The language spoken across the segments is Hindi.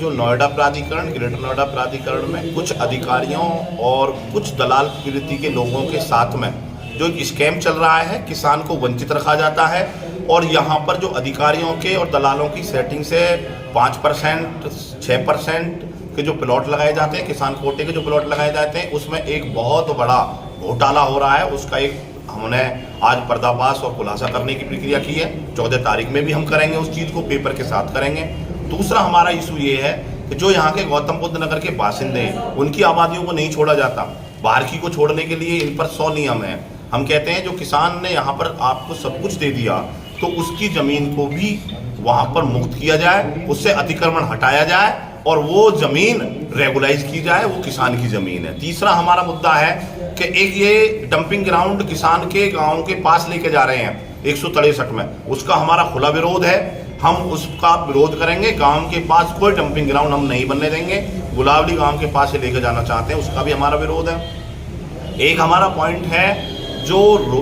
जो नोएडा प्राधिकरण, ग्रेटर नोएडा प्राधिकरण में कुछ अधिकारियों और कुछ दलाल प्रवृत्ति के लोगों के साथ में जो एक स्कैम चल रहा है, किसान को वंचित रखा जाता है। और यहाँ पर जो अधिकारियों के और दलालों की सेटिंग से 5%, 6% के जो प्लॉट लगाए जाते हैं, किसान कोटे के जो प्लॉट लगाए जाते हैं, उसमें एक बहुत बड़ा घोटाला हो रहा है। उसका एक हमने आज पर्दाफाश और खुलासा करने की प्रक्रिया की है। 14 तारीख में भी हम करेंगे, उस चीज़ को पेपर के साथ करेंगे। दूसरा हमारा इशू ये है कि जो यहाँ के गौतम बुद्ध नगर के बासिंदे हैं, उनकी आबादियों को नहीं छोड़ा जाता। बाहर की को छोड़ने के लिए इन पर 100 नियम है। हम कहते हैं जो किसान ने यहाँ पर आपको सब कुछ दे दिया तो उसकी ज़मीन को भी वहाँ पर मुक्त किया जाए, उससे अतिक्रमण हटाया जाए और वो ज़मीन रेगुलाइज की जाए, वो किसान की ज़मीन है। तीसरा हमारा मुद्दा है कि एक ये डंपिंग ग्राउंड किसान के गाँव के पास लेके जा रहे हैं 163 में, उसका हमारा खुला विरोध है। हम उसका विरोध करेंगे। गांव के पास कोई डंपिंग ग्राउंड हम नहीं बनने देंगे। गुलावली गांव के पास से लेकर जाना चाहते हैं, उसका भी हमारा विरोध है। एक हमारा पॉइंट है जो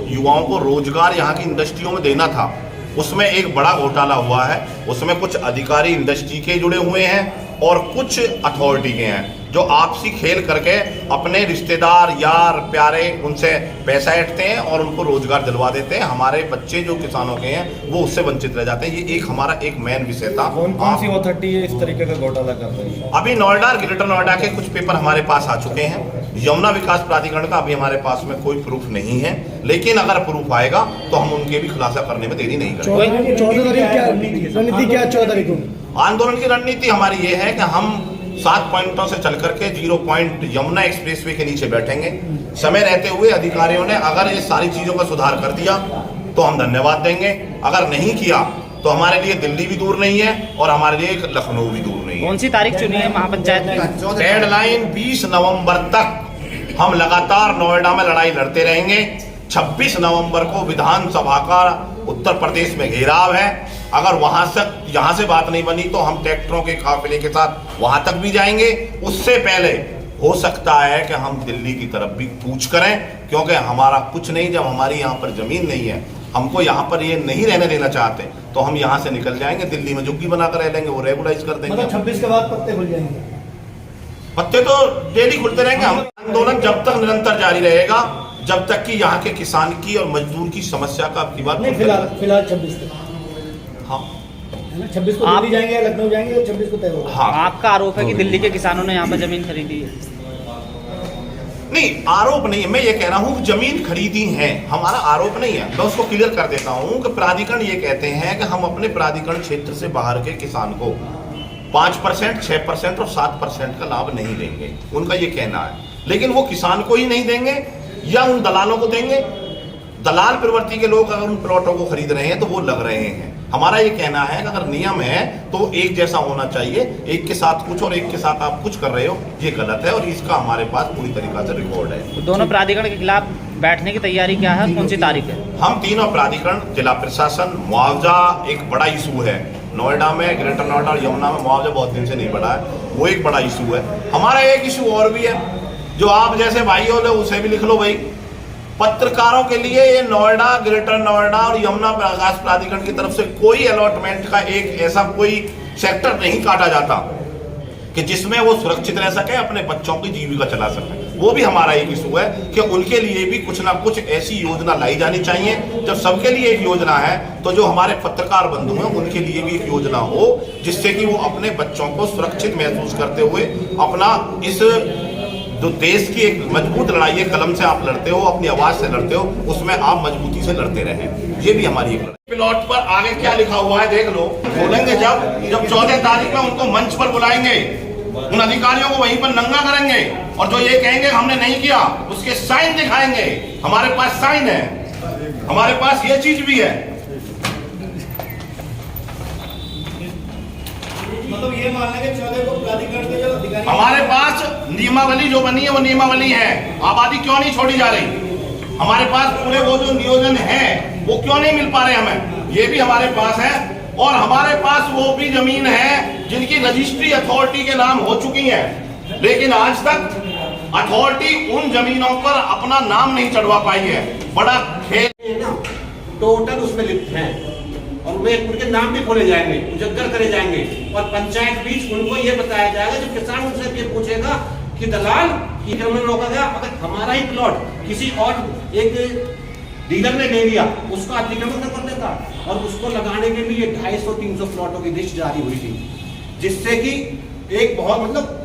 युवाओं को रोजगार यहाँ की इंडस्ट्रियों में देना था, उसमें एक बड़ा घोटाला हुआ है। उसमें कुछ अधिकारी इंडस्ट्री के जुड़े हुए हैं और कुछ अथॉरिटी के हैं जो आपसी खेल करके अपने रिश्तेदार, यार, प्यारे उनसे पैसा ऐंठते हैं और उनको रोजगार दिलवा देते हैं। हमारे बच्चे जो किसानों के हैं वो उससे वंचित रह जाते हैं। ये एक हमारा एक मेन विषय था। कौन सी अथॉरिटी है इस तरीके का घोटाला कर रही है? अभी नोएडा, ग्रेटर नोएडा के कुछ पेपर हमारे पास आ चुके हैं। यमुना विकास प्राधिकरण का अभी हमारे पास में कोई प्रूफ नहीं है, लेकिन अगर प्रूफ आएगा तो हम उनके भी खुलासा करने में देरी नहीं करेंगे। 14 तारीख क्या रणनीति, क्या 14 तारीख को आंदोलन की रणनीति हमारी ये है कि हम 7 पॉइंटों से चल करके 0 पॉइंट यमुना एक्सप्रेसवे के नीचे बैठेंगे। समय रहते हुए अधिकारियों ने अगर ये सारी चीजों का सुधार कर दिया तो हम धन्यवाद देंगे, अगर नहीं किया तो हमारे लिए दिल्ली भी दूर नहीं है और हमारे लिए लखनऊ भी दूर नहीं है। कौन सी तारीख चुनी है महापंचायत की? डेडलाइन 20 नवंबर तक हम लगातार नोएडा में लड़ाई लड़ते रहेंगे। 26 नवंबर को विधानसभा का उत्तर प्रदेश में घेराव है। अगर वहां से यहाँ से बात नहीं बनी तो हम ट्रैक्टरों के काफिले के साथ वहां तक भी जाएंगे। उससे पहले हो सकता है कि हम दिल्ली की तरफ भी कूच करें, क्योंकि हमारा कुछ नहीं, जब हमारी यहाँ पर जमीन नहीं है, हमको यहाँ पर ये नहीं रहने देना चाहते, तो हम यहाँ से निकल जाएंगे, दिल्ली में झुग्गी बनाकर रह लेंगे, वो रेगुलाइज कर देंगे। मतलब 26 के बाद पत्ते खुल जाएंगे? पत्ते तो डेली खुलते रहेंगे। हम आंदोलन जब तक निरंतर जारी रहेगा, जब तक कि यहाँ के किसान की और मजदूर की समस्या का आपकी बात नहीं। फिलहाल 26 तक, हाँ, 26 को दिल्ली जाएंगे या लखनऊ जाएंगे या 26 को तय होगा? हाँ। आपका आरोप है कि दिल्ली के किसानों ने यहाँ पर जमीन खरीदी है? नहीं, आरोप नहीं है। मैं ये कह रहा हूँ जमीन खरीदी है, हमारा आरोप नहीं है। मैं उसको क्लियर कर देता हूँ कि प्राधिकरण ये कहते हैं कि हम अपने प्राधिकरण क्षेत्र से बाहर के किसान को 5%, 6% और 7% का लाभ नहीं देंगे, उनका ये कहना है। लेकिन वो किसान को ही नहीं देंगे या उन दलालों को देंगे। दलाल प्रवृत्ति के लोग अगर उन प्लॉटों को खरीद रहे हैं तो वो लग रहे हैं। हमारा ये कहना है कि अगर नियम है तो एक जैसा होना चाहिए। एक के साथ कुछ और एक के साथ आप कुछ कर रहे हो, ये गलत है और इसका हमारे पास पूरी तरीका से रिकॉर्ड है। तो दोनों प्राधिकरण के खिलाफ बैठने की तैयारी क्या है, कौन सी तारीख है? हम तीनों प्राधिकरण, जिला प्रशासन, मुआवजा एक बड़ा इशू है नोएडा में, ग्रेटर नोएडा और यमुना में मुआवजा बहुत दिन से नहीं बढ़ा है, वो एक बड़ा इशू है। हमारा एक इशू और भी है जो आप जैसे भाइयों ने उसे भी लिख लो भाई। पत्रकारों के लिए ये नोएडा, ग्रेटर नोएडा और यमुना विकास प्राधिकरण की तरफ से कोई अलॉटमेंट का एक ऐसा कोई सेक्टर नहीं काटा जाता कि जिसमें वो सुरक्षित रह सके, अपने बच्चों की जीविका चला सके। वो भी हमारा एक इशू है कि उनके लिए भी कुछ ना कुछ ऐसी योजना लाई जानी चाहिए। जब सबके लिए एक योजना है तो जो हमारे पत्रकार बंधु हैं उनके लिए भी एक योजना हो, जिससे कि वो अपने बच्चों को सुरक्षित महसूस करते हुए अपना इस जो देश की एक मजबूत लड़ाई है, कलम से आप लड़ते हो, अपनी आवाज से लड़ते हो, उसमें आप मजबूती से लड़ते रहें। ये भी हमारी एक लड़ाई। प्लॉट पर आगे क्या लिखा हुआ है देख लो, बोलेंगे जब 14 तारीख में उनको मंच पर बुलाएंगे, उन अधिकारियों को वहीं पर नंगा करेंगे और जो ये कहेंगे हमने नहीं किया उसके साइन दिखाएंगे। हमारे पास साइन है, हमारे पास ये चीज भी है। मतलब ये मान लें कि 14 को प्राधिकरण के जो अधिकारी, हमारे पास नियमावली जो बनी है वो नियमावली है। आबादी क्यों नहीं छोड़ी जा रही? हमारे पास पूरे वो जो नियोजन है वो क्यों नहीं मिल पा रहे हमें, ये भी हमारे पास है। और हमारे पास वो भी जमीन है जिनकी रजिस्ट्री अथॉरिटी के नाम हो चुकी है, लेकिन आज तक अथॉरिटी उन जमीनों पर अपना नाम नहीं चढ़वा पाई है। बड़ा खेल टोटल उसमें लिप्त हैं और में उनके नाम भी खोले जाएंगे, उजागर करे जाएंगे और पंचायत बीच उनको ये बताया जाएगा, जब किसान उनसे ये पूछेगा कि दलाल अतिक्रमण रोका गया, अगर हमारा ही प्लॉट किसी और एक डीलर ने ले लिया, उसका अतिक्रमण कर देता और उसको लगाने के लिए 250-300 प्लॉटों की लिस्ट जारी हुई थी, जिससे कि एक बहुत मतलब